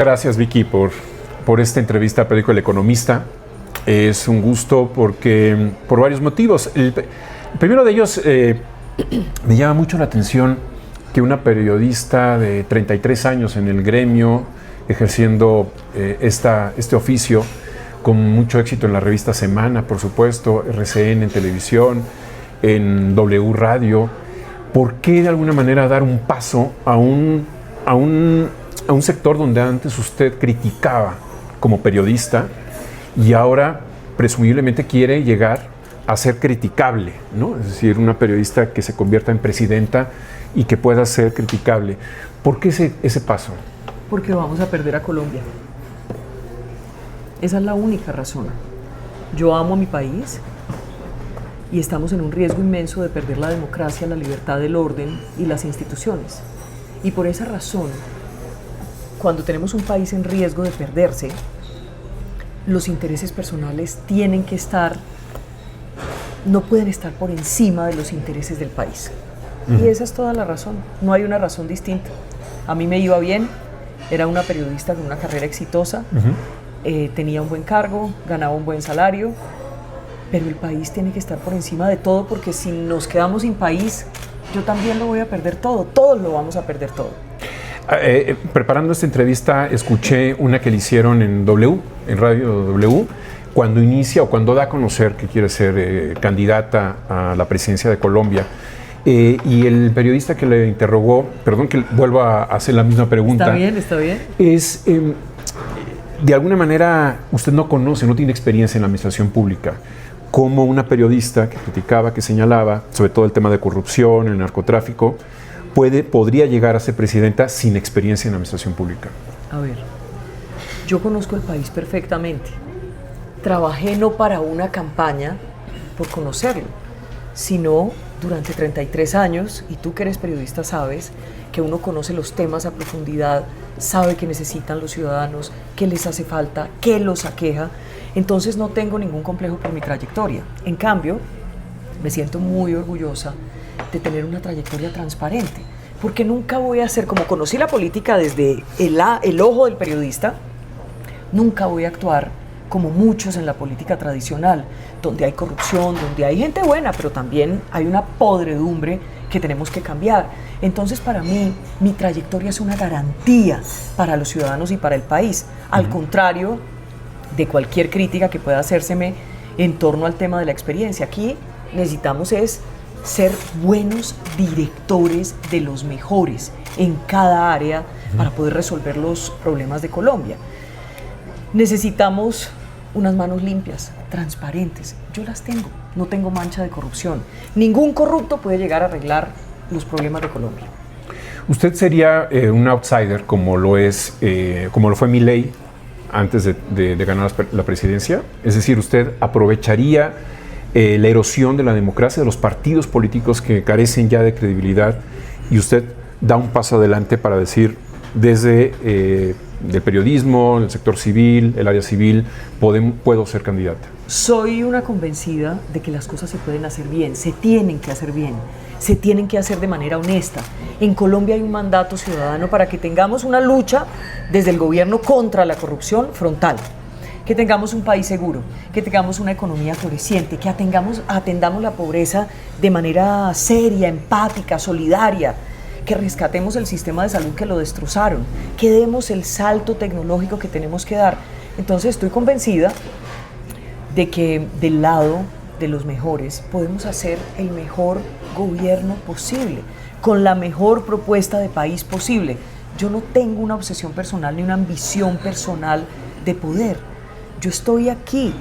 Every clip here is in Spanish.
Gracias, Vicky, por esta entrevista al periódico El Economista. Es un gusto porque por varios motivos. El primero de ellos, me llama mucho la atención que una periodista de 33 años en el gremio, ejerciendo este oficio, con mucho éxito en la revista Semana, por supuesto, RCN en televisión, en W Radio, ¿por qué de alguna manera dar un paso a un sector donde antes usted criticaba como periodista y ahora presumiblemente quiere llegar a ser criticable, ¿no? Es decir, una periodista que se convierta en presidenta y que pueda ser criticable? ¿Por qué ese paso? Porque vamos a perder a Colombia. Esa es la única razón. Yo amo a mi país y estamos en un riesgo inmenso de perder la democracia, la libertad del orden y las instituciones. Y por esa razón, cuando tenemos un país en riesgo de perderse, los intereses personales tienen que estar, no pueden estar por encima de los intereses del país. Y esa es toda la razón, no hay una razón distinta. A mí me iba bien, era una periodista con una carrera exitosa, tenía un buen cargo, ganaba un buen salario, pero el país tiene que estar por encima de todo, porque si nos quedamos sin país, yo también lo voy a perder todo, todos lo vamos a perder todo. Preparando esta entrevista, escuché una que le hicieron en W, en Radio W, cuando inicia o cuando da a conocer que quiere ser candidata a la presidencia de Colombia. Y el periodista que le interrogó, perdón que vuelva a hacer la misma pregunta. Está bien. Es, de alguna manera, usted no conoce, no tiene experiencia en la administración pública. Como una periodista que criticaba, que señalaba, sobre todo el tema de corrupción, el narcotráfico, podría llegar a ser presidenta sin experiencia en la administración pública? A ver, yo conozco el país perfectamente. Trabajé no para una campaña por conocerlo, sino durante 33 años, y tú que eres periodista sabes que uno conoce los temas a profundidad, sabe qué necesitan los ciudadanos, qué les hace falta, qué los aqueja. Entonces no tengo ningún complejo por mi trayectoria. En cambio, me siento muy orgullosa de tener una trayectoria transparente, porque nunca voy a ser, como conocí la política desde el ojo del periodista, nunca voy a actuar como muchos en la política tradicional, donde hay corrupción, donde hay gente buena, pero también hay una podredumbre que tenemos que cambiar. Entonces, para mí, mi trayectoria es una garantía para los ciudadanos y para el país, al contrario de cualquier crítica que pueda hacérseme en torno al tema de la experiencia. Aquí necesitamos es ser buenos directores de los mejores en cada área para poder resolver los problemas de Colombia. Necesitamos unas manos limpias, transparentes. Yo las tengo, no tengo mancha de corrupción. Ningún corrupto puede llegar a arreglar los problemas de Colombia. Usted sería un outsider, como lo fue Milei antes de ganar la presidencia. Es decir, usted aprovecharía la erosión de la democracia, de los partidos políticos que carecen ya de credibilidad, y usted da un paso adelante para decir, desde del periodismo, el sector civil, el área civil, puedo ser candidata. Soy una convencida de que las cosas se pueden hacer bien, se tienen que hacer bien, se tienen que hacer de manera honesta. En Colombia hay un mandato ciudadano para que tengamos una lucha desde el gobierno contra la corrupción frontal, que tengamos un país seguro, que tengamos una economía floreciente, que atendamos la pobreza de manera seria, empática, solidaria, que rescatemos el sistema de salud que lo destrozaron, que demos el salto tecnológico que tenemos que dar. Entonces estoy convencida de que del lado de los mejores podemos hacer el mejor gobierno posible, con la mejor propuesta de país posible. Yo no tengo una obsesión personal ni una ambición personal de poder. Yo estoy aquí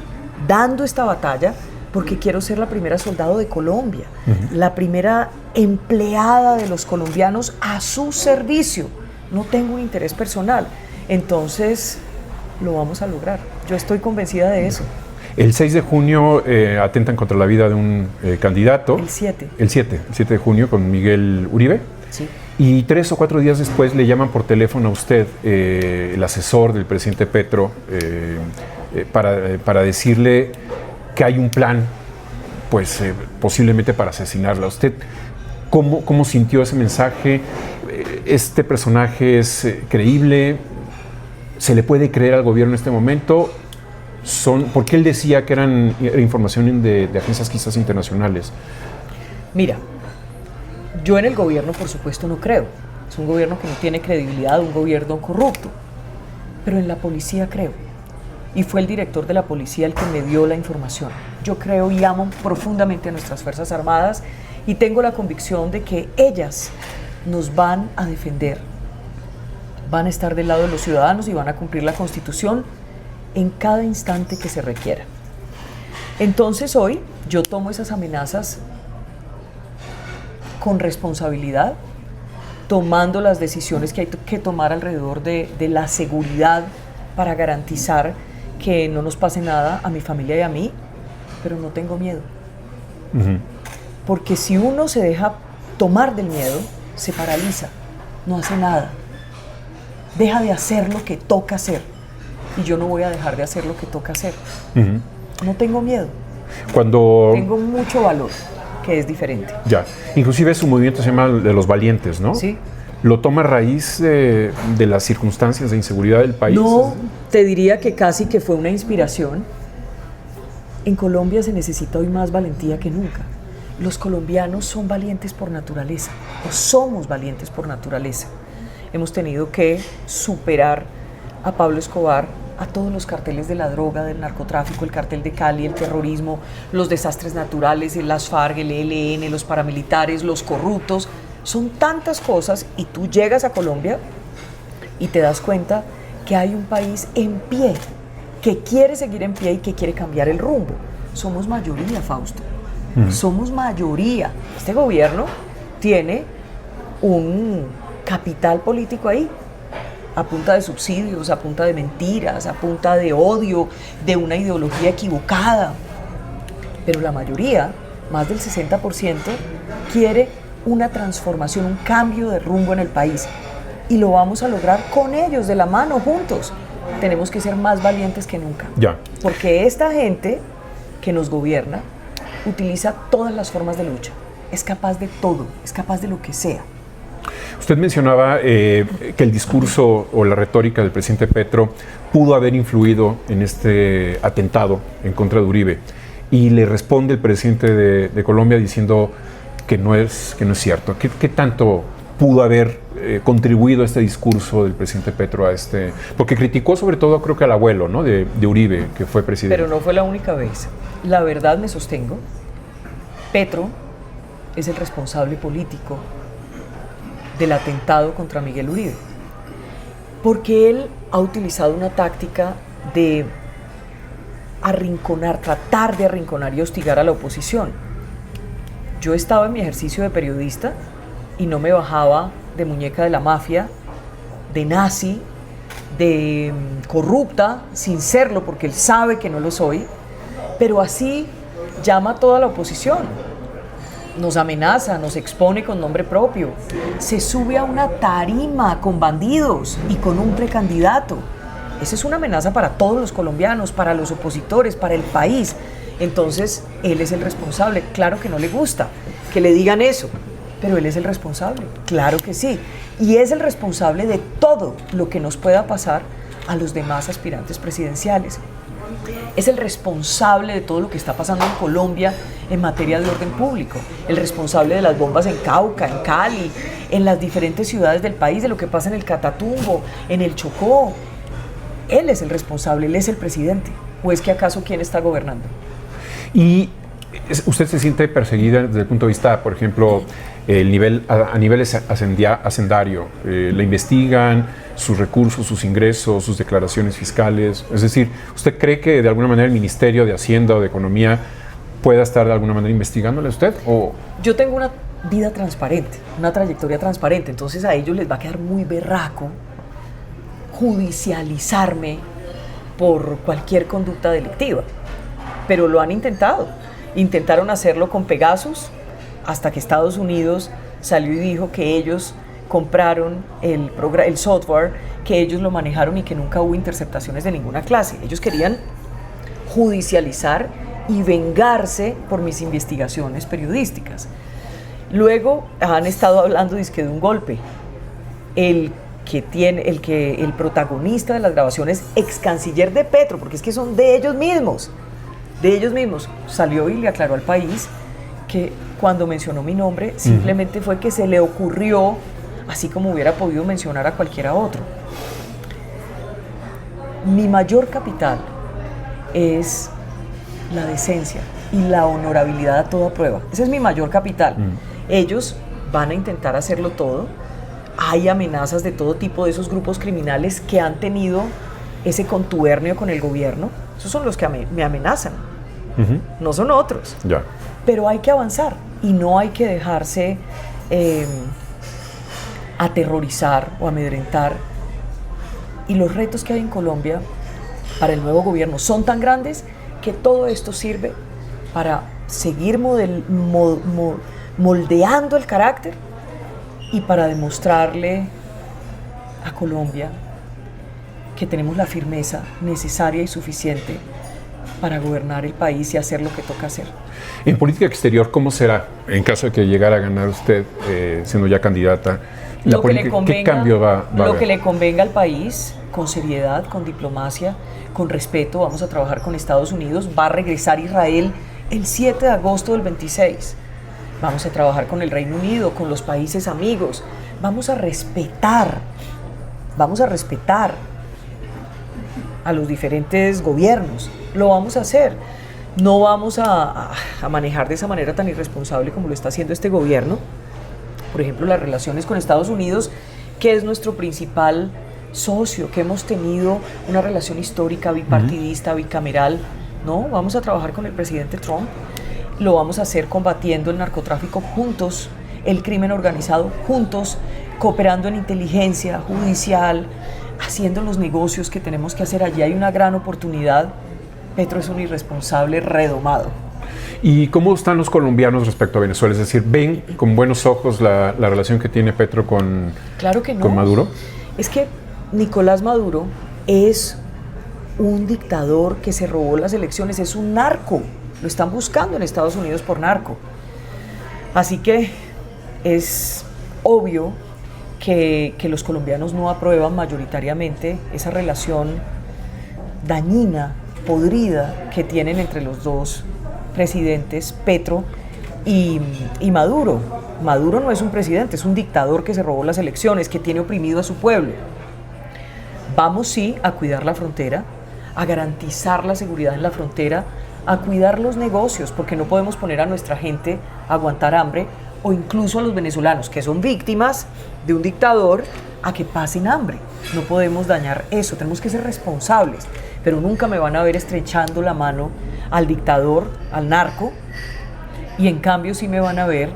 dando esta batalla porque quiero ser la primera soldado de Colombia, la primera empleada de los colombianos a su servicio. No tengo un interés personal. Entonces, lo vamos a lograr. Yo estoy convencida de eso. El 6 de junio atentan contra la vida de un candidato. El 7. El 7 de junio con Miguel Uribe. Sí. Y 3 o 4 días después le llaman por teléfono a usted, el asesor del presidente Petro, para decirle que hay un plan, pues posiblemente para asesinarla. ¿Usted cómo sintió ese mensaje? ¿Este personaje es creíble? ¿Se le puede creer al gobierno en este momento? Porque él decía que era información de agencias quizás internacionales. Mira, yo en el gobierno por supuesto no creo. Es un gobierno que no tiene credibilidad, un gobierno corrupto. Pero en la policía creo. Y fue el director de la policía el que me dio la información. Yo creo y amo profundamente a nuestras Fuerzas Armadas y tengo la convicción de que ellas nos van a defender. Van a estar del lado de los ciudadanos y van a cumplir la Constitución en cada instante que se requiera. Entonces hoy yo tomo esas amenazas con responsabilidad, tomando las decisiones que hay que tomar alrededor de la seguridad para garantizar que no nos pase nada a mi familia y a mí, pero no tengo miedo. Porque si uno se deja tomar del miedo, se paraliza, no hace nada, deja de hacer lo que toca hacer, y yo no voy a dejar de hacer lo que toca hacer. No tengo miedo, tengo mucho valor, que es diferente. Ya, inclusive su movimiento se llama de los valientes, ¿no? Sí. ¿Lo toma a raíz de las circunstancias de inseguridad del país? No, te diría que casi que fue una inspiración. En Colombia se necesita hoy más valentía que nunca. Los colombianos son valientes por naturaleza, o somos valientes por naturaleza. Hemos tenido que superar a Pablo Escobar, a todos los carteles de la droga, del narcotráfico, el cartel de Cali, el terrorismo, los desastres naturales, las FARC, el ELN, los paramilitares, los corruptos. Son tantas cosas y tú llegas a Colombia y te das cuenta que hay un país en pie, que quiere seguir en pie y que quiere cambiar el rumbo. Somos mayoría, Fausto. Somos mayoría. Este gobierno tiene un capital político ahí, a punta de subsidios, a punta de mentiras, a punta de odio, de una ideología equivocada. Pero la mayoría, más del 60%, quiere una transformación, un cambio de rumbo en el país. Y lo vamos a lograr con ellos, de la mano, juntos. Tenemos que ser más valientes que nunca. Ya. Porque esta gente que nos gobierna utiliza todas las formas de lucha. Es capaz de todo, es capaz de lo que sea. Usted mencionaba que el discurso o la retórica del presidente Petro pudo haber influido en este atentado en contra de Uribe. Y le responde el presidente de Colombia diciendo que no es cierto. ¿Qué tanto pudo haber contribuido este discurso del presidente Petro a este? Porque criticó sobre todo, creo que al abuelo, ¿no?, de Uribe, que fue presidente. Pero no fue la única vez. La verdad, me sostengo, Petro es el responsable político del atentado contra Miguel Uribe, porque él ha utilizado una táctica de arrinconar, tratar de arrinconar y hostigar a la oposición. Yo estaba en mi ejercicio de periodista y no me bajaba de muñeca de la mafia, de nazi, de corrupta, sin serlo, porque él sabe que no lo soy, pero así llama a toda la oposición. Nos amenaza, nos expone con nombre propio, se sube a una tarima con bandidos y con un precandidato. Esa es una amenaza para todos los colombianos, para los opositores, para el país. Entonces, él es el responsable. Claro que no le gusta que le digan eso, pero él es el responsable, claro que sí. Y es el responsable de todo lo que nos pueda pasar a los demás aspirantes presidenciales. Es el responsable de todo lo que está pasando en Colombia en materia de orden público, el responsable de las bombas en Cauca, en Cali, en las diferentes ciudades del país, de lo que pasa en el Catatumbo, en el Chocó. Él es el responsable, él es el presidente. ¿O es que acaso quién está gobernando? Y usted se siente perseguida desde el punto de vista, por ejemplo, a nivel hacendario. ¿Le investigan sus recursos, sus ingresos, sus declaraciones fiscales? Es decir, ¿usted cree que de alguna manera el Ministerio de Hacienda o de Economía pueda estar de alguna manera investigándole a usted? ¿O? Yo tengo una vida transparente, una trayectoria transparente, entonces a ellos les va a quedar muy berraco judicializarme por cualquier conducta delictiva. Pero lo han intentado. Intentaron hacerlo con Pegasus, hasta que Estados Unidos salió y dijo que ellos compraron el software, que ellos lo manejaron y que nunca hubo interceptaciones de ninguna clase. Ellos querían judicializar y vengarse por mis investigaciones periodísticas. Luego han estado hablando dizque de un golpe. El el protagonista de las grabaciones, ex canciller de Petro, porque es que son de ellos mismos, salió y le aclaró al país que cuando mencionó mi nombre simplemente fue que se le ocurrió, así como hubiera podido mencionar a cualquiera otro. Mi mayor capital es la decencia y la honorabilidad a toda prueba. Ese es mi mayor capital. Ellos van a intentar hacerlo todo. Hay amenazas de todo tipo de esos grupos criminales que han tenido ese contubernio con el gobierno. Esos son los que me amenazan, no son otros. Ya. Pero hay que avanzar y no hay que dejarse aterrorizar o amedrentar. Y los retos que hay en Colombia para el nuevo gobierno son tan grandes que todo esto sirve para seguir moldeando el carácter y para demostrarle a Colombia que tenemos la firmeza necesaria y suficiente para gobernar el país y hacer lo que toca hacer. En política exterior, ¿cómo será en caso de que llegara a ganar usted siendo ya candidata? ¿Qué cambio va a haber? Lo que le convenga al país, con seriedad, con diplomacia, con respeto. Vamos a trabajar con Estados Unidos. Va a regresar Israel el 7 de agosto del 26. Vamos a trabajar con el Reino Unido, con los países amigos. Vamos a respetar a los diferentes gobiernos. Lo vamos a hacer. No vamos a manejar de esa manera tan irresponsable como lo está haciendo este gobierno. Por ejemplo, las relaciones con Estados Unidos, que es nuestro principal socio, que hemos tenido una relación histórica, bipartidista, bicameral. No, vamos a trabajar con el presidente Trump. Lo vamos a hacer combatiendo el narcotráfico juntos, el crimen organizado juntos, cooperando en inteligencia judicial, haciendo los negocios que tenemos que hacer. Allí hay una gran oportunidad. Petro es un irresponsable redomado. ¿Y cómo están los colombianos respecto a Venezuela? Es decir, ¿ven con buenos ojos la relación que tiene Petro con, claro que no. con Maduro? Es que Nicolás Maduro es un dictador que se robó las elecciones, es un narco. Lo están buscando en Estados Unidos por narco. Así que es obvio que los colombianos no aprueban mayoritariamente esa relación dañina, podrida, que tienen entre los dos presidentes, Petro y Maduro. Maduro no es un presidente, es un dictador que se robó las elecciones, que tiene oprimido a su pueblo. Vamos sí a cuidar la frontera, a garantizar la seguridad en la frontera, a cuidar los negocios, porque no podemos poner a nuestra gente a aguantar hambre, o incluso a los venezolanos, que son víctimas de un dictador, a que pasen hambre. No podemos dañar eso, tenemos que ser responsables, pero nunca me van a ver estrechando la mano al dictador, al narco, y en cambio sí me van a ver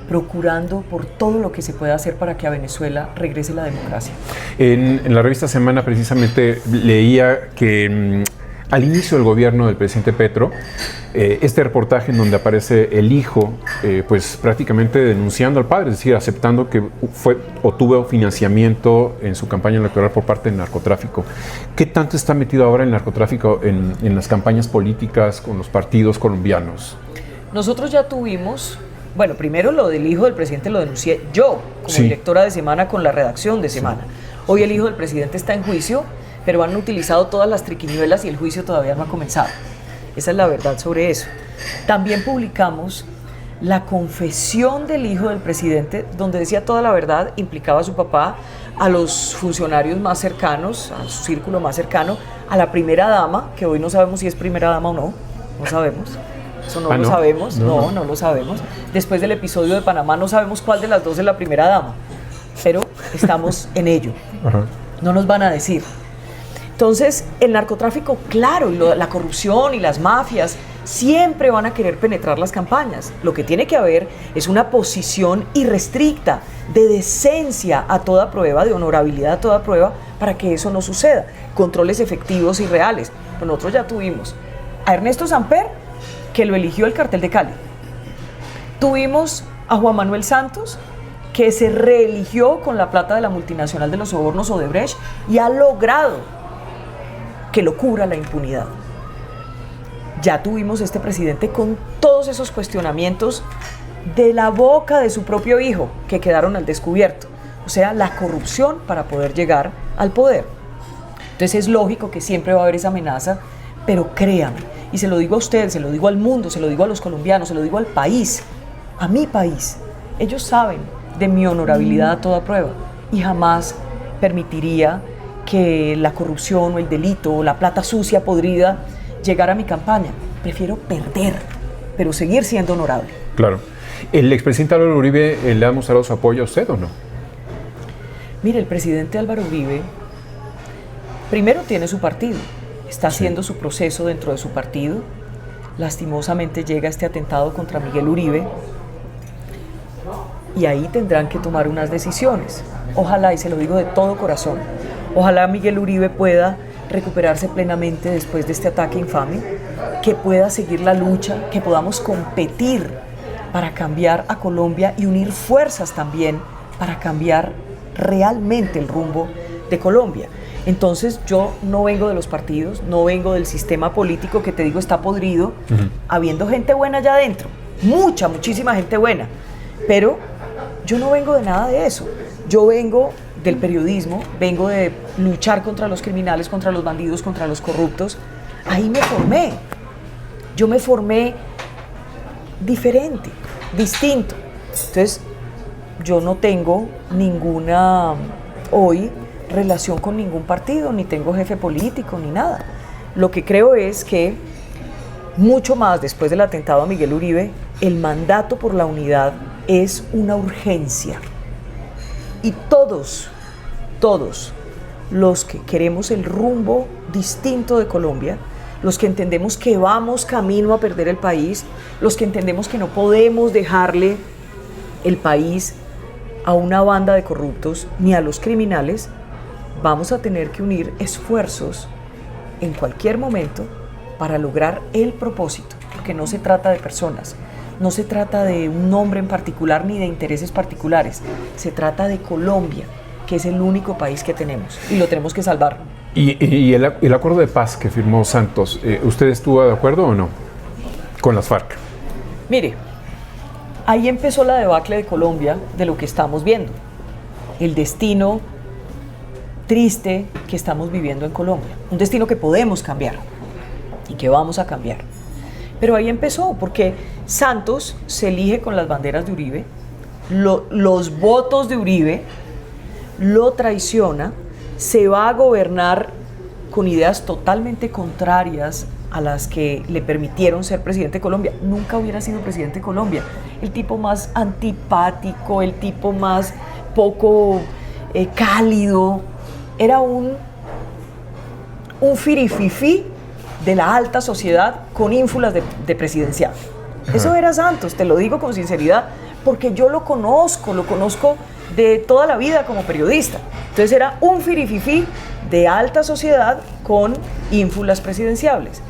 procurando por todo lo que se pueda hacer para que a Venezuela regrese la democracia. En la revista Semana precisamente leía que al inicio del gobierno del presidente Petro, este reportaje en donde aparece el hijo, pues prácticamente denunciando al padre, es decir, aceptando que tuvo financiamiento en su campaña electoral por parte del narcotráfico. ¿Qué tanto está metido ahora el narcotráfico en las campañas políticas con los partidos colombianos? Nosotros ya tuvimos, bueno, primero lo del hijo del presidente lo denuncié yo, como directora de Semana, con la redacción de Semana. Hoy el hijo del presidente está en juicio, pero han utilizado todas las triquiñuelas y el juicio todavía no ha comenzado. Esa es la verdad sobre eso. También publicamos la confesión del hijo del presidente, donde decía toda la verdad, implicaba a su papá, a los funcionarios más cercanos, a su círculo más cercano, a la primera dama, que hoy no sabemos si es primera dama o no, no sabemos. Eso no lo sabemos, no lo sabemos. Después del episodio de Panamá no sabemos cuál de las dos es la primera dama, pero estamos en ello. No nos van a decir. Entonces, el narcotráfico, claro, la corrupción y las mafias siempre van a querer penetrar las campañas. Lo que tiene que haber es una posición irrestricta, de decencia a toda prueba, de honorabilidad a toda prueba, para que eso no suceda. Controles efectivos y reales. Pero nosotros ya tuvimos a Ernesto Samper, que lo eligió el Cartel de Cali. Tuvimos a Juan Manuel Santos, que se reeligió con la plata de la multinacional de los sobornos Odebrecht y ha logrado que lo cubra la impunidad. Ya tuvimos este presidente con todos esos cuestionamientos de la boca de su propio hijo que quedaron al descubierto. o sea, la corrupción para poder llegar al poder. Entonces es lógico que siempre va a haber esa amenaza, pero créame, y se lo digo a usted, se lo digo al mundo, se lo digo a los colombianos, se lo digo al país, a mi país. Ellos saben de mi honorabilidad a toda prueba y jamás permitiría que la corrupción o el delito o la plata sucia podrida llegara a mi campaña. Prefiero perder, pero seguir siendo honorable. Claro. ¿El expresidente Álvaro Uribe le ha mostrado su apoyo a usted o no? Mire, el presidente Álvaro Uribe primero tiene su partido, está haciendo su proceso dentro de su partido. Lastimosamente llega este atentado contra Miguel Uribe y ahí tendrán que tomar unas decisiones. Ojalá, y se lo digo de todo corazón, ojalá Miguel Uribe pueda recuperarse plenamente después de este ataque infame, que pueda seguir la lucha, que podamos competir para cambiar a Colombia y unir fuerzas también para cambiar realmente el rumbo de Colombia. Entonces yo no vengo de los partidos, no vengo del sistema político que te digo está podrido, habiendo gente buena allá adentro, muchísima gente buena, pero yo no vengo de nada de eso. Yo vengo del periodismo, vengo de luchar contra los criminales, contra los bandidos, contra los corruptos. Ahí me formé. Yo me formé diferente, distinto. Entonces, yo no tengo ninguna, hoy, relación con ningún partido, ni tengo jefe político, ni nada. Lo que creo es que, mucho más después del atentado a Miguel Uribe, el mandato por la unidad es una urgencia. Y todos los que queremos el rumbo distinto de Colombia, los que entendemos que vamos camino a perder el país, los que entendemos que no podemos dejarle el país a una banda de corruptos ni a los criminales, vamos a tener que unir esfuerzos en cualquier momento para lograr el propósito, porque no se trata de personas, no se trata de un nombre en particular ni de intereses particulares, se trata de Colombia, que es el único país que tenemos y lo tenemos que salvar. ¿Y el acuerdo de paz que firmó Santos, usted estuvo de acuerdo o no con las FARC? Mire, ahí empezó la debacle de Colombia, de lo que estamos viendo, el destino triste que estamos viviendo en Colombia, un destino que podemos cambiar y que vamos a cambiar. Pero ahí empezó, porque Santos se elige con las banderas de Uribe, los votos de Uribe, lo traiciona, se va a gobernar con ideas totalmente contrarias a las que le permitieron ser presidente de Colombia. Nunca hubiera sido presidente de Colombia. El tipo más antipático, el tipo más poco cálido, era un firififí de la alta sociedad con ínfulas de presidencial. Eso era Santos, te lo digo con sinceridad, porque yo lo conozco de toda la vida como periodista. Entonces era un firififí de alta sociedad con ínfulas presidenciables.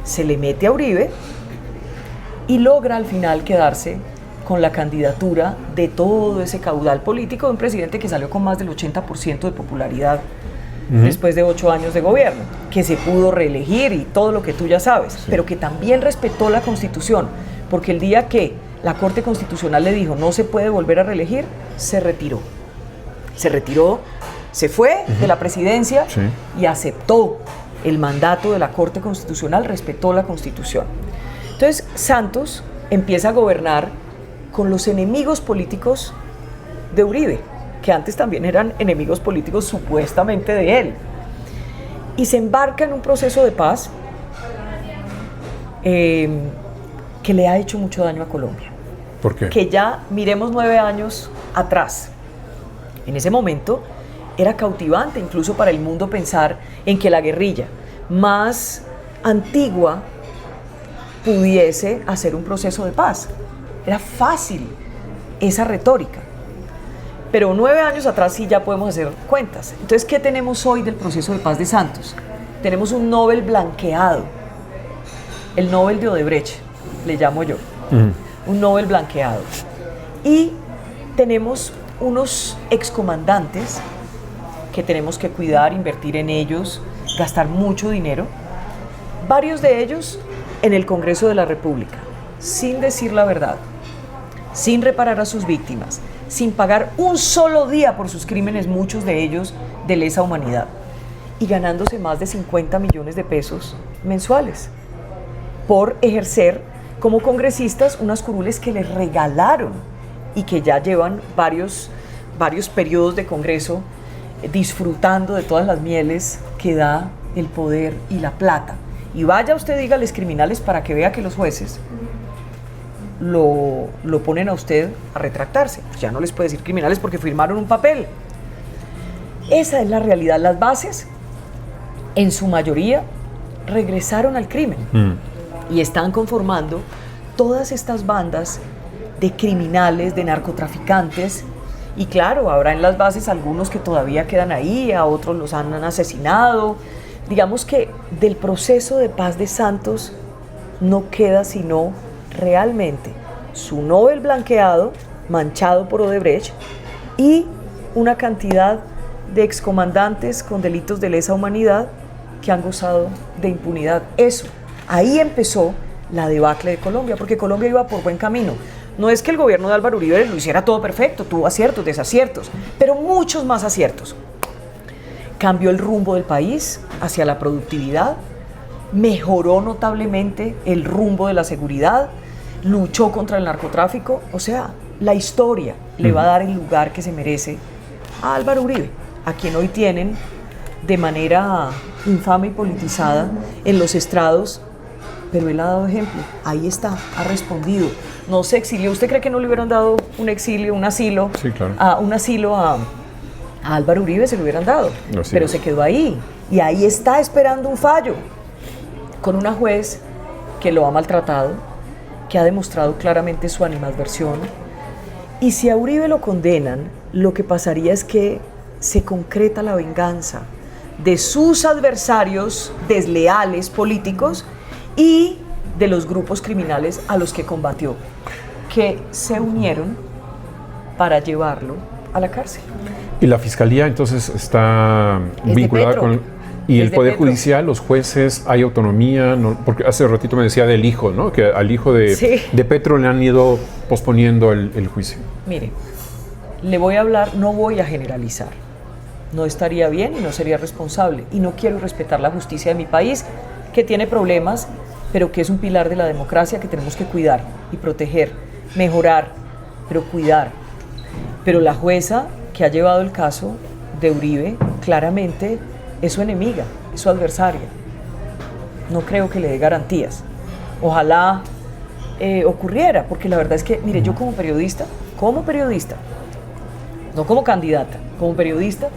Se le mete a Uribe y logra al final quedarse con la candidatura de todo ese caudal político de un presidente que salió con más del 80% de popularidad después de 8 años de gobierno, que se pudo reelegir y todo lo que tú ya sabes, sí, pero que también respetó la Constitución, porque el día que la Corte Constitucional le dijo no se puede volver a reelegir, se retiró, se fue de la presidencia, sí, y aceptó el mandato de la Corte Constitucional, respetó la Constitución. Entonces Santos empieza a gobernar con los enemigos políticos de Uribe, que antes también eran enemigos políticos supuestamente de él, y se embarca en un proceso de paz que le ha hecho mucho daño a Colombia. ¿Por qué? Que ya miremos 9 años atrás. En ese momento era cautivante incluso para el mundo pensar en que la guerrilla más antigua pudiese hacer un proceso de paz. Era fácil esa retórica. Pero 9 años atrás sí ya podemos hacer cuentas. Entonces, ¿qué tenemos hoy del proceso de paz de Santos? Tenemos un Nobel blanqueado, el Nobel de Odebrecht, le llamo yo, un Nobel blanqueado. Y tenemos unos excomandantes que tenemos que cuidar, invertir en ellos, gastar mucho dinero, varios de ellos en el Congreso de la República, sin decir la verdad, sin reparar a sus víctimas, sin pagar un solo día por sus crímenes, muchos de ellos de lesa humanidad, y ganándose más de 50 millones de pesos mensuales por ejercer como congresistas unas curules que les regalaron y que ya llevan varios periodos de Congreso disfrutando de todas las mieles que da el poder y la plata. Y vaya usted, dígales criminales para que vea que los jueces lo ponen a usted a retractarse. Pues ya no les puede decir criminales porque firmaron un papel. Esa es la realidad. Las bases, en su mayoría, regresaron al crimen y están conformando todas estas bandas de criminales, de narcotraficantes. Y claro, habrá en las bases algunos que todavía quedan ahí, a otros los han asesinado. Digamos que del proceso de paz de Santos no queda sino realmente su Nobel blanqueado, manchado por Odebrecht, y una cantidad de excomandantes con delitos de lesa humanidad que han gozado de impunidad. Eso, ahí empezó la debacle de Colombia, porque Colombia iba por buen camino. No es que el gobierno de Álvaro Uribe lo hiciera todo perfecto, tuvo aciertos, desaciertos, pero muchos más aciertos. Cambió el rumbo del país hacia la productividad, mejoró notablemente el rumbo de la seguridad, luchó contra el narcotráfico. O sea, la historia le va a dar el lugar que se merece a Álvaro Uribe, a quien hoy tienen de manera infame y politizada en los estrados, pero él ha dado ejemplo, ahí está, ha respondido, no se exilió. ¿Usted cree que no le hubieran dado un exilio, un asilo, sí, claro, a Álvaro Uribe? Se lo hubieran dado, pero se quedó ahí, y ahí está esperando un fallo, con una juez que lo ha maltratado, que ha demostrado claramente su animadversión. Y si a Uribe lo condenan, lo que pasaría es que se concreta la venganza de sus adversarios desleales políticos y de los grupos criminales a los que combatió, que se unieron para llevarlo a la cárcel. Y la fiscalía entonces está vinculada con... Y el Poder Judicial, los jueces, ¿hay autonomía? No, porque hace ratito me decía del hijo, ¿no? Que al hijo de Petro le han ido posponiendo el juicio. Mire, le voy a hablar, no voy a generalizar. No estaría bien y no sería responsable. Y no quiero respetar la justicia de mi país, que tiene problemas, pero que es un pilar de la democracia que tenemos que cuidar y proteger, mejorar, pero cuidar. Pero la jueza que ha llevado el caso de Uribe, claramente es su enemiga, es su adversaria. No creo que le dé garantías. Ojalá ocurriera, porque la verdad es que, mire, yo como periodista, no como candidata, como periodista,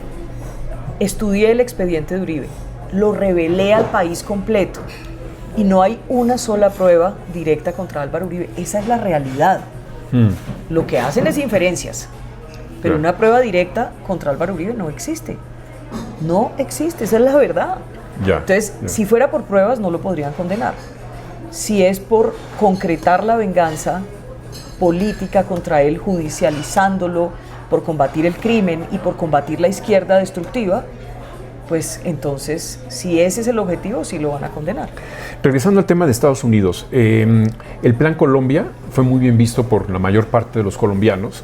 estudié el expediente de Uribe, lo revelé al país completo y no hay una sola prueba directa contra Álvaro Uribe. Esa es la realidad. Lo que hacen es inferencias, pero una prueba directa contra Álvaro Uribe no existe. No existe, esa es la verdad. Entonces, si fuera por pruebas, no lo podrían condenar. Si es por concretar la venganza política contra él, judicializándolo, por combatir el crimen y por combatir la izquierda destructiva, pues entonces, si ese es el objetivo, sí lo van a condenar. Regresando al tema de Estados Unidos, el Plan Colombia fue muy bien visto por la mayor parte de los colombianos.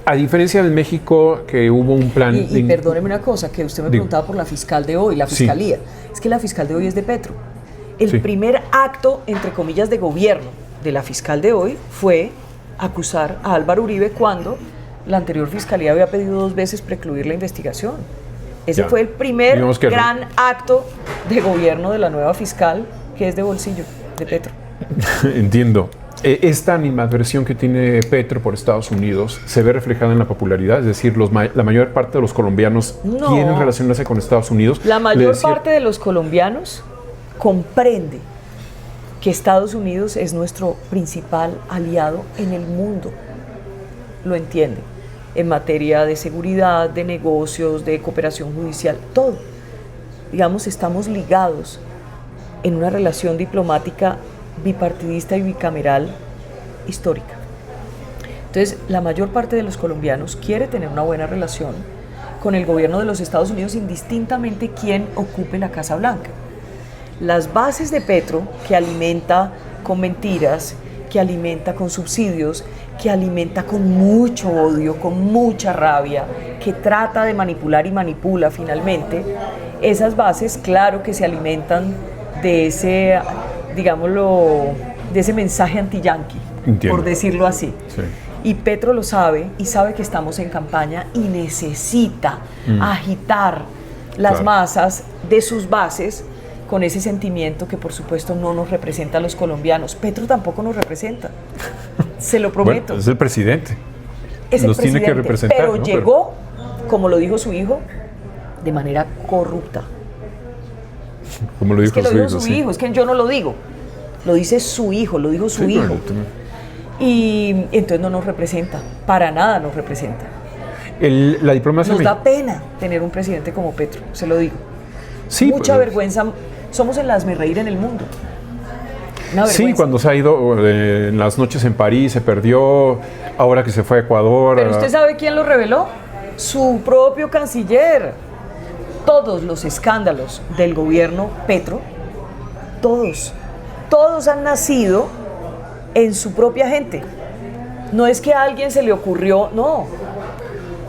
A diferencia de México, que hubo un plan... Y perdóneme una cosa, que usted me preguntaba por la fiscal de hoy, la fiscalía. Es que la fiscal de hoy es de Petro. El primer acto, entre comillas, de gobierno de la fiscal de hoy fue acusar a Álvaro Uribe cuando la anterior fiscalía había pedido 2 veces precluir la investigación. Ese fue el primer gran acto de gobierno de la nueva fiscal, que es de bolsillo, de Petro. Entiendo. Esta animadversión que tiene Petro por Estados Unidos se ve reflejada en la popularidad, es decir, la mayor parte de los colombianos quieren relacionarse con Estados Unidos. La mayor parte de los colombianos comprende que Estados Unidos es nuestro principal aliado en el mundo. Lo entiende. En materia de seguridad, de negocios, de cooperación judicial, todo. Digamos, estamos ligados en una relación diplomática bipartidista y bicameral histórica. Entonces, la mayor parte de los colombianos quiere tener una buena relación con el gobierno de los Estados Unidos, indistintamente quién ocupe la Casa Blanca. Las bases de Petro, que alimenta con mentiras, que alimenta con subsidios, que alimenta con mucho odio, con mucha rabia, que trata de manipular y manipula finalmente, esas bases, claro que se alimentan de ese, digámoslo, de ese mensaje anti-yanqui, por decirlo así. Sí. Y Petro lo sabe y sabe que estamos en campaña y necesita agitar las masas de sus bases con ese sentimiento que por supuesto no nos representa a los colombianos. Petro tampoco nos representa, se lo prometo. Bueno, es el presidente. Es el Nos presidente, tiene que representar, pero ¿no? llegó, como lo dijo su hijo, de manera corrupta. Como lo dijo, Es que lo dijo su sí. hijo, es que yo no lo digo, lo dice su hijo, lo dijo su Sí, hijo. bueno, Y entonces no nos representa, para nada nos representa. la diplomacia Nos da pena tener un presidente como Petro, se lo digo. Sí, Mucha pues, vergüenza, somos el hazmerreír en el mundo. Una vergüenza. Sí, cuando se ha ido en las noches en París, se perdió, ahora que se fue a Ecuador. Pero usted sabe quién lo reveló, su propio canciller. Todos los escándalos del gobierno Petro, todos han nacido en su propia gente. No es que a alguien se le ocurrió, no.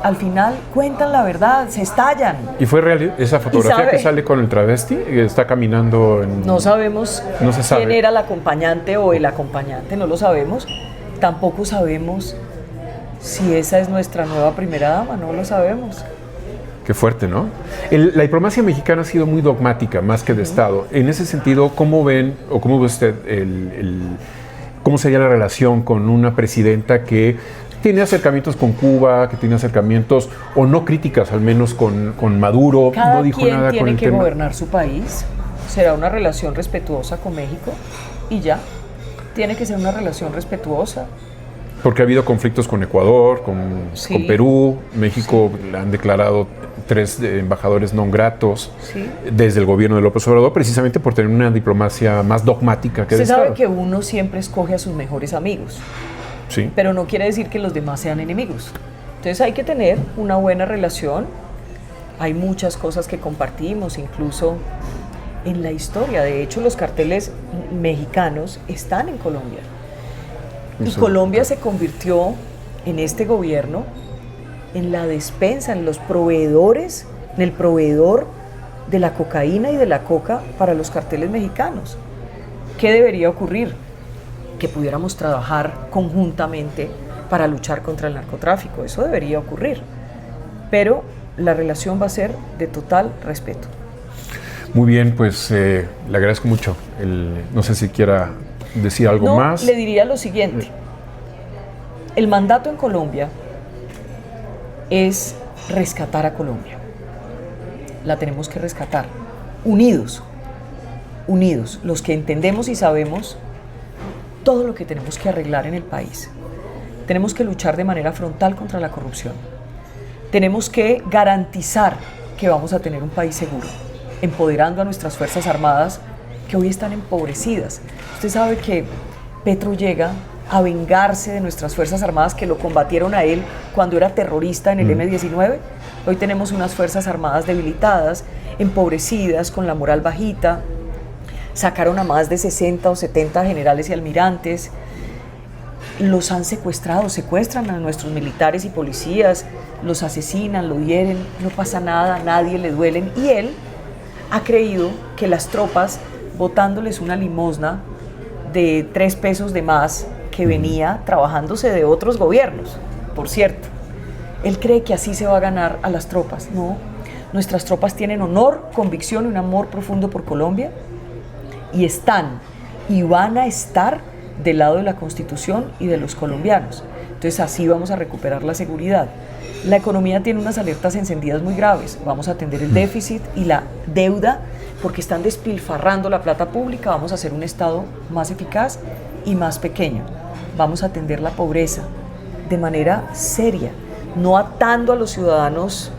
Al final cuentan la verdad, se estallan. ¿Y fue real esa fotografía que sale con el travesti? Que está caminando en... No sabemos No se sabe. quién era el acompañante o el acompañante, no lo sabemos. Tampoco sabemos si esa es nuestra nueva primera dama, no lo sabemos. Qué fuerte, ¿no? La diplomacia mexicana ha sido muy dogmática, más que de Estado. En ese sentido, ¿cómo ven o cómo ve usted cómo sería la relación con una presidenta que tiene acercamientos con Cuba, que tiene acercamientos, o no críticas al menos, con Maduro? Cada No dijo quien nada tiene con el que tema. gobernar su país. Será una relación respetuosa con México y ya. Tiene que ser una relación respetuosa. Porque ha habido conflictos con Ecuador, con Perú. México le han declarado 3 embajadores non gratos desde el gobierno de López Obrador, precisamente por tener una diplomacia más dogmática que de Usted sabe Estado. que uno siempre escoge a sus mejores amigos, Sí. pero no quiere decir que los demás sean enemigos. Entonces hay que tener una buena relación. Hay muchas cosas que compartimos, incluso en la historia. De hecho, los carteles mexicanos están en Colombia. Y Colombia se convirtió en este gobierno en la despensa, en los proveedores, en el proveedor de la cocaína y de la coca para los carteles mexicanos. ¿Qué debería ocurrir? Que pudiéramos trabajar conjuntamente para luchar contra el narcotráfico. Eso debería ocurrir. Pero la relación va a ser de total respeto. Muy bien, pues le agradezco mucho. No sé si quiera decir algo más. Le diría lo siguiente. El mandato en Colombia es rescatar a Colombia. La tenemos que rescatar. Unidos. Unidos. Los que entendemos y sabemos todo lo que tenemos que arreglar en el país. Tenemos que luchar de manera frontal contra la corrupción. Tenemos que garantizar que vamos a tener un país seguro, empoderando a nuestras Fuerzas Armadas que hoy están empobrecidas. Usted sabe que Petro llega a vengarse de nuestras Fuerzas Armadas que lo combatieron a él cuando era terrorista en el M-19. Hoy tenemos unas Fuerzas Armadas debilitadas, empobrecidas, con la moral bajita. Sacaron a más de 60 o 70 generales y almirantes. Los han secuestrado, secuestran a nuestros militares y policías, los asesinan, lo hieren, no pasa nada, a nadie le duelen. Y él ha creído que las tropas, botándoles una limosna de 3 pesos de más, que venía trabajándose de otros gobiernos, por cierto. Él cree que así se va a ganar a las tropas. No, nuestras tropas tienen honor, convicción y un amor profundo por Colombia y están y van a estar del lado de la Constitución y de los colombianos. Entonces así vamos a recuperar la seguridad. La economía tiene unas alertas encendidas muy graves. Vamos a atender el déficit y la deuda porque están despilfarrando la plata pública. Vamos a hacer un Estado más eficaz y más pequeño. Vamos a atender la pobreza de manera seria, no atando a los ciudadanos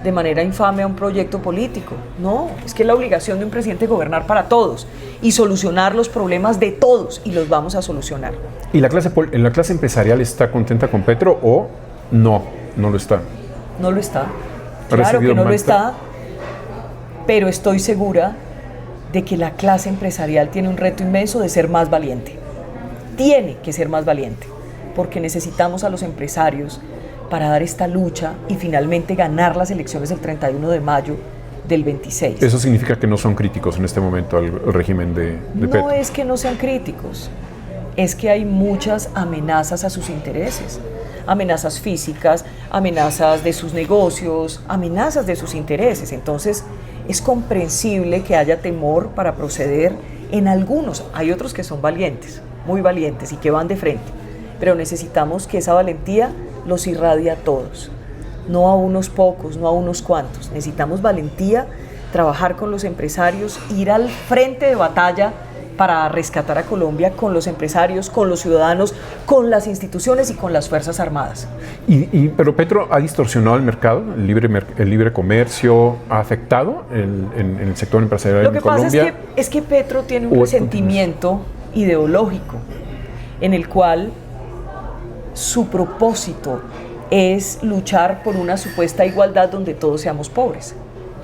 de manera infame a un proyecto político. No, es que es la obligación de un presidente gobernar para todos y solucionar los problemas de todos, y los vamos a solucionar. ¿Y la clase empresarial está contenta con Petro o no lo está? No lo está. Claro que no lo está, pero estoy segura de que la clase empresarial tiene un reto inmenso de ser más valiente. Tiene que ser más valiente. porque necesitamos a los empresarios para dar esta lucha y finalmente ganar las elecciones el 31 de mayo del 26. ¿Eso significa que no son críticos en este momento al régimen de Petro? No es que no sean críticos, es que hay muchas amenazas a sus intereses. Amenazas físicas, amenazas de sus negocios, amenazas de sus intereses. Entonces, es comprensible que haya temor para proceder en algunos. Hay otros que son valientes, muy valientes y que van de frente. Pero necesitamos que esa valentía los irradie a todos. No a unos pocos, no a unos cuantos. Necesitamos valentía, trabajar con los empresarios, ir al frente de batalla para rescatar a Colombia con los empresarios, con los ciudadanos, con las instituciones y con las Fuerzas Armadas. Pero Petro ha distorsionado el mercado, el libre comercio, ha afectado en el sector empresarial en Colombia. Lo que pasa es que Petro tiene un resentimiento ideológico en el cual su propósito es luchar por una supuesta igualdad donde todos seamos pobres.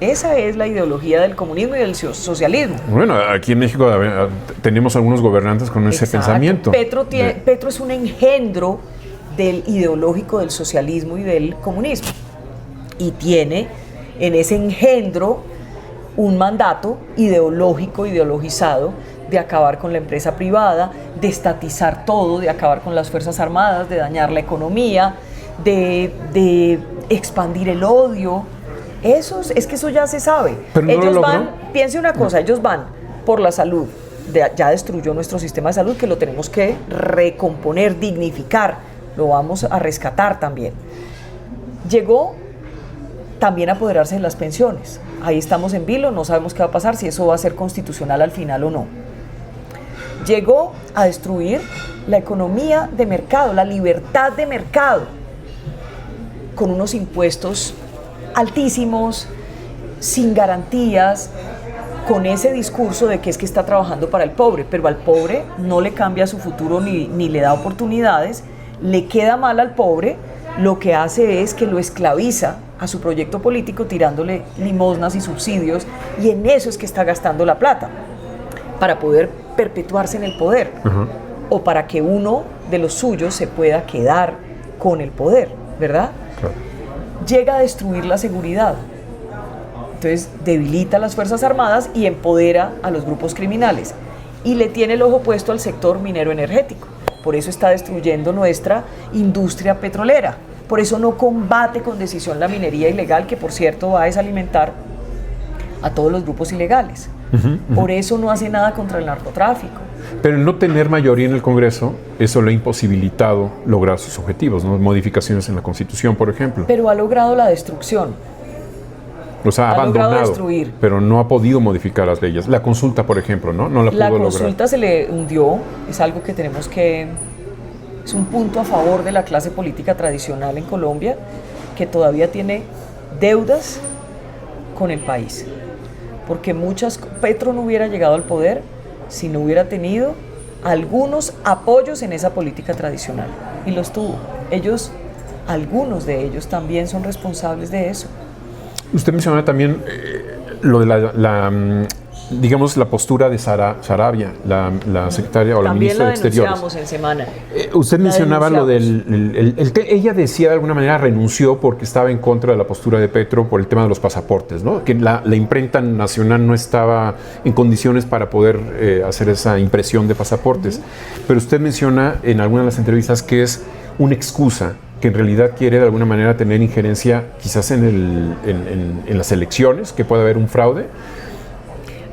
Esa es la ideología del comunismo y del socialismo. Bueno, aquí en México tenemos algunos gobernantes con ese pensamiento. Petro es un engendro del ideológico del socialismo y del comunismo. Y tiene en ese engendro un mandato ideológico, ideologizado, de acabar con la empresa privada, de estatizar todo, de acabar con las Fuerzas Armadas, de dañar la economía, de expandir el odio. Es que eso ya se sabe. Pero no ellos van, piense una cosa, ellos van por la salud, ya destruyó nuestro sistema de salud, que lo tenemos que recomponer, dignificar, lo vamos a rescatar también. Llegó también a apoderarse de las pensiones. Ahí estamos en vilo, no sabemos qué va a pasar, si eso va a ser constitucional al final o no. Llegó a destruir la economía de mercado, la libertad de mercado, con unos impuestos altísimos, sin garantías, con ese discurso de que es que está trabajando para el pobre, pero al pobre no le cambia su futuro ni le da oportunidades, le queda mal al pobre, lo que hace es que lo esclaviza a su proyecto político tirándole limosnas y subsidios, y en eso es que está gastando la plata, para poder perpetuarse en el poder, o para que uno de los suyos se pueda quedar con el poder, ¿verdad? Claro. Llega a destruir la seguridad, entonces debilita a las Fuerzas Armadas y empodera a los grupos criminales, y le tiene el ojo puesto al sector minero energético. Por eso está destruyendo nuestra industria petrolera, por eso no combate con decisión la minería ilegal, que por cierto va a desalimentar a todos los grupos ilegales. Por eso no hace nada contra el narcotráfico. Pero el no tener mayoría en el Congreso, eso le ha imposibilitado lograr sus objetivos, ¿no? Modificaciones en la Constitución, por ejemplo. Pero ha logrado la destrucción. Los ha abandonado, pero no ha podido modificar las leyes. La consulta, por ejemplo, ¿no? No la pudo lograr. La consulta se le hundió, es algo que tenemos que... Es un punto a favor de la clase política tradicional en Colombia, que todavía tiene deudas con el país. Porque Petro no hubiera llegado al poder si no hubiera tenido algunos apoyos en esa política tradicional. Y los tuvo. Algunos de ellos también son responsables de eso. Usted mencionaba también lo de digamos, la postura de Sarabia, la secretaria o la ministra de Exteriores. También la denunciamos en semana. Usted mencionaba lo del... ella decía de alguna manera renunció porque estaba en contra de la postura de Petro por el tema de los pasaportes, ¿no? Que la imprenta nacional no estaba en condiciones para poder hacer esa impresión de pasaportes. Pero usted menciona en alguna de las entrevistas que es una excusa, que en realidad quiere de alguna manera tener injerencia quizás en las elecciones, que puede haber un fraude.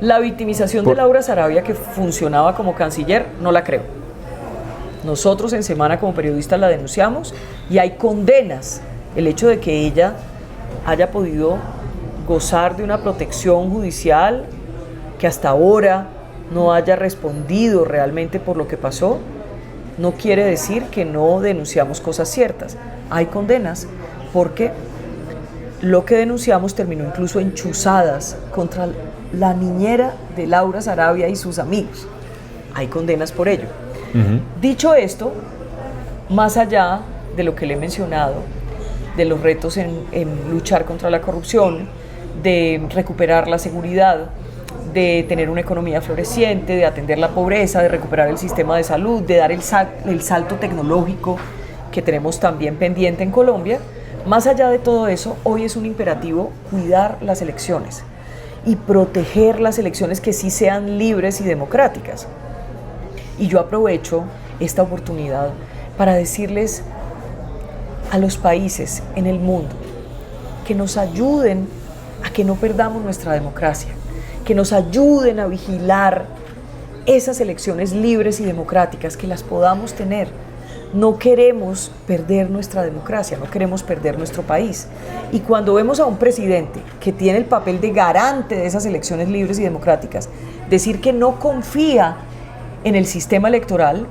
La victimización de Laura Sarabia, que funcionaba como canciller, no la creo. Nosotros en Semana como periodistas la denunciamos y hay condenas. El hecho de que ella haya podido gozar de una protección judicial, que hasta ahora no haya respondido realmente por lo que pasó, no quiere decir que no denunciamos cosas ciertas. Hay condenas porque lo que denunciamos terminó incluso en chuzadas contra la niñera de Laura Sarabia y sus amigos. Hay condenas por ello. Dicho esto, más allá de lo que le he mencionado, de los retos en luchar contra la corrupción, de recuperar la seguridad, de tener una economía floreciente, de atender la pobreza, de recuperar el sistema de salud, de dar el salto tecnológico que tenemos también pendiente en Colombia. Más allá de todo eso, hoy es un imperativo cuidar las elecciones y proteger las elecciones que sí sean libres y democráticas. Y yo aprovecho esta oportunidad para decirles a los países en el mundo que nos ayuden a que no perdamos nuestra democracia, que nos ayuden a vigilar esas elecciones libres y democráticas, que las podamos tener. No queremos perder nuestra democracia, no queremos perder nuestro país. Y cuando vemos a un presidente que tiene el papel de garante de esas elecciones libres y democráticas, decir que no confía en el sistema electoral,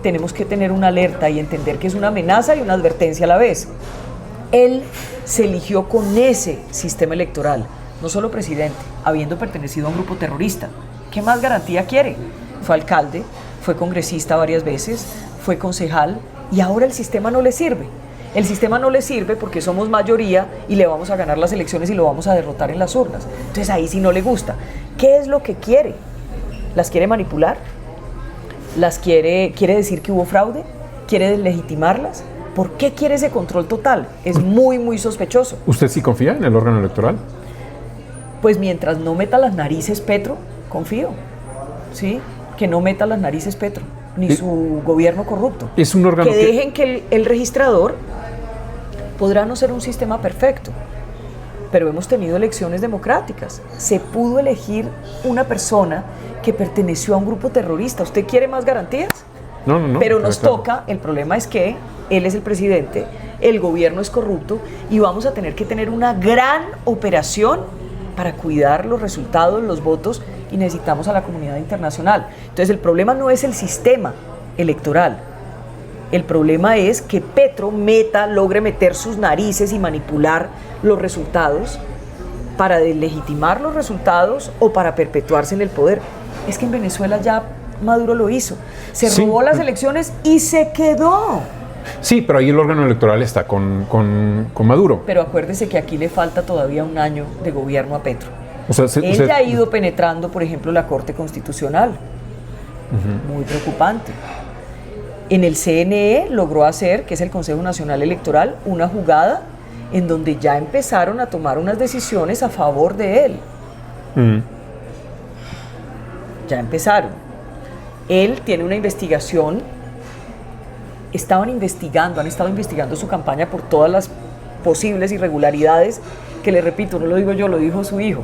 tenemos que tener una alerta y entender que es una amenaza y una advertencia a la vez. Él se eligió con ese sistema electoral, no solo presidente, habiendo pertenecido a un grupo terrorista. ¿Qué más garantía quiere? Fue alcalde, fue congresista varias veces, fue concejal y ahora el sistema no le sirve. El sistema no le sirve porque somos mayoría y le vamos a ganar las elecciones y lo vamos a derrotar en las urnas. Entonces ahí sí no le gusta. ¿Qué es lo que quiere? ¿Las quiere manipular? ¿Quiere decir que hubo fraude? ¿Quiere deslegitimarlas? ¿Por qué quiere ese control total? Es muy, muy sospechoso. ¿Usted sí confía en el órgano electoral? Pues mientras no meta las narices Petro, confío. ¿Sí? Que no meta las narices Petro, ni su gobierno corrupto. Es un órgano que dejen que el registrador podrá no ser un sistema perfecto, pero hemos tenido elecciones democráticas. Se pudo elegir una persona que perteneció a un grupo terrorista. ¿Usted quiere más garantías? No. Pero nos toca, el problema es que él es el presidente, el gobierno es corrupto y vamos a tener que tener una gran operación para cuidar los resultados, los votos, y necesitamos a la comunidad internacional. Entonces el problema no es el sistema electoral, el problema es que Petro logre meter sus narices y manipular los resultados para deslegitimar los resultados o para perpetuarse en el poder. Es que en Venezuela ya Maduro lo hizo, se robó las elecciones y se quedó. Sí, pero ahí el órgano electoral está con Maduro. Pero acuérdese que aquí le falta todavía un año de gobierno a Petro. Él ya ha ido penetrando, por ejemplo, la Corte Constitucional. Muy preocupante. En el CNE logró hacer, que es el Consejo Nacional Electoral, una jugada en donde ya empezaron a tomar unas decisiones a favor de él. Ya empezaron. Él tiene una investigación. Han estado investigando su campaña por todas las posibles irregularidades, que le repito, no lo digo yo, lo dijo su hijo.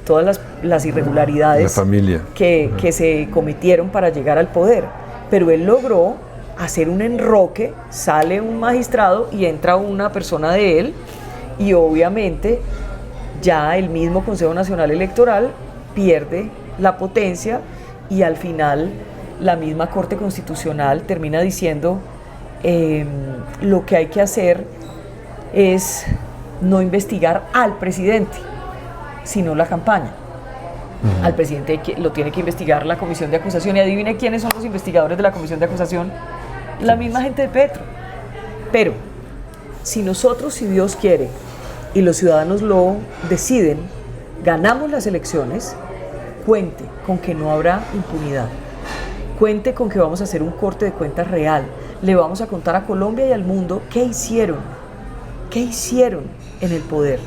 Todas las irregularidades la familia. Que se cometieron para llegar al poder. Pero él logró hacer un enroque, sale un magistrado y entra una persona de él, y obviamente ya el mismo Consejo Nacional Electoral pierde la potencia y al final la misma Corte Constitucional termina diciendo lo que hay que hacer es no investigar al presidente, sino la campaña. Al presidente lo tiene que investigar la comisión de acusación, y adivine quiénes son los investigadores de la comisión de acusación, la misma gente de Petro. Pero si nosotros, si Dios quiere, y los ciudadanos lo deciden, ganamos las elecciones, cuente con que no habrá impunidad. Cuente con que vamos a hacer un corte de cuentas real. Le vamos a contar a Colombia y al mundo qué hicieron en el poder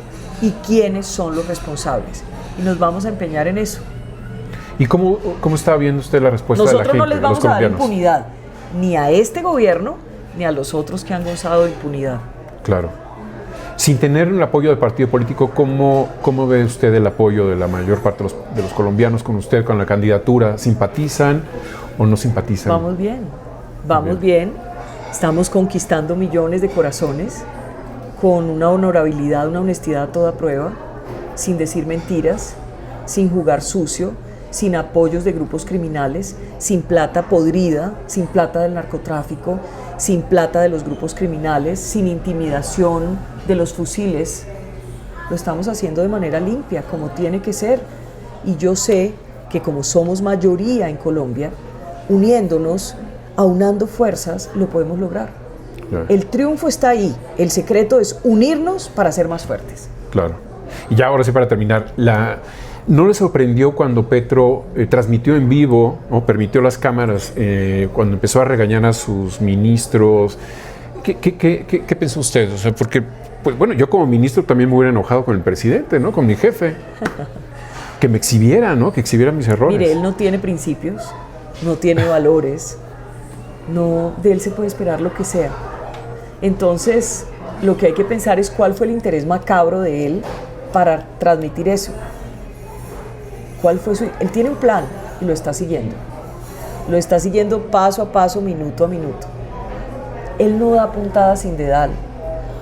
y quiénes son los responsables. Y nos vamos a empeñar en eso. ¿Y cómo está viendo usted la respuesta de la gente? Nosotros no les vamos a dar impunidad, ni a este gobierno, ni a los otros que han gozado de impunidad. Claro. Sin tener el apoyo del partido político, ¿cómo ve usted el apoyo de la mayor parte de los colombianos con usted, con la candidatura? ¿Simpatizan o no simpatizan? Vamos bien. Estamos conquistando millones de corazones con una honorabilidad, una honestidad a toda prueba, sin decir mentiras, sin jugar sucio, sin apoyos de grupos criminales, sin plata podrida, sin plata del narcotráfico, sin plata de los grupos criminales, sin intimidación de los fusiles. Lo estamos haciendo de manera limpia, como tiene que ser. Y yo sé que como somos mayoría en Colombia, uniéndonos, aunando fuerzas, lo podemos lograr. Claro. El triunfo está ahí. El secreto es unirnos para ser más fuertes. Claro. Y ya ahora sí, para terminar, ¿No le sorprendió cuando Petro transmitió en vivo, ¿no? Permitió las cámaras, cuando empezó a regañar a sus ministros? ¿Qué pensó usted? O sea, porque, pues bueno, yo como ministro también me hubiera enojado con el presidente, ¿no? Con mi jefe. Que me exhibiera, ¿no? Que exhibiera mis errores. Mire, él no tiene principios, no tiene valores, no, de él se puede esperar lo que sea. Entonces, lo que hay que pensar es cuál fue el interés macabro de él para transmitir eso. ¿Cuál fue su...? Él tiene un plan y lo está siguiendo. Lo está siguiendo paso a paso, minuto a minuto. Él no da puntada sin dedal.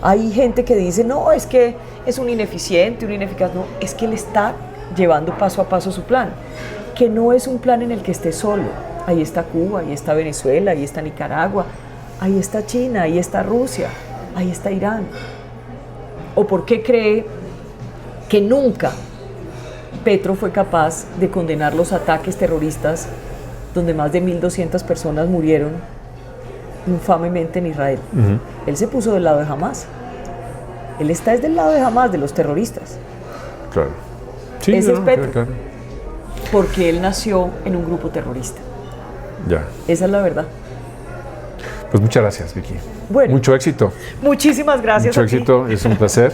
Hay gente que dice, no, es que es un ineficiente, un ineficaz. No, es que él está llevando paso a paso su plan, que no es un plan en el que esté solo. Ahí está Cuba, ahí está Venezuela, ahí está Nicaragua, ahí está China, ahí está Rusia, ahí está Irán. ¿O por qué cree que nunca Petro fue capaz de condenar los ataques terroristas donde más de 1.200 personas murieron infamemente en Israel? Él se puso del lado de Hamás. Él está del lado de Hamás, de los terroristas. Claro. Sí, Ese es Petro. claro. Porque él nació en un grupo terrorista. Ya. Esa es la verdad. Pues muchas gracias, Vicky. Bueno. Mucho éxito. Muchísimas gracias Mucho a ti. éxito, es un placer.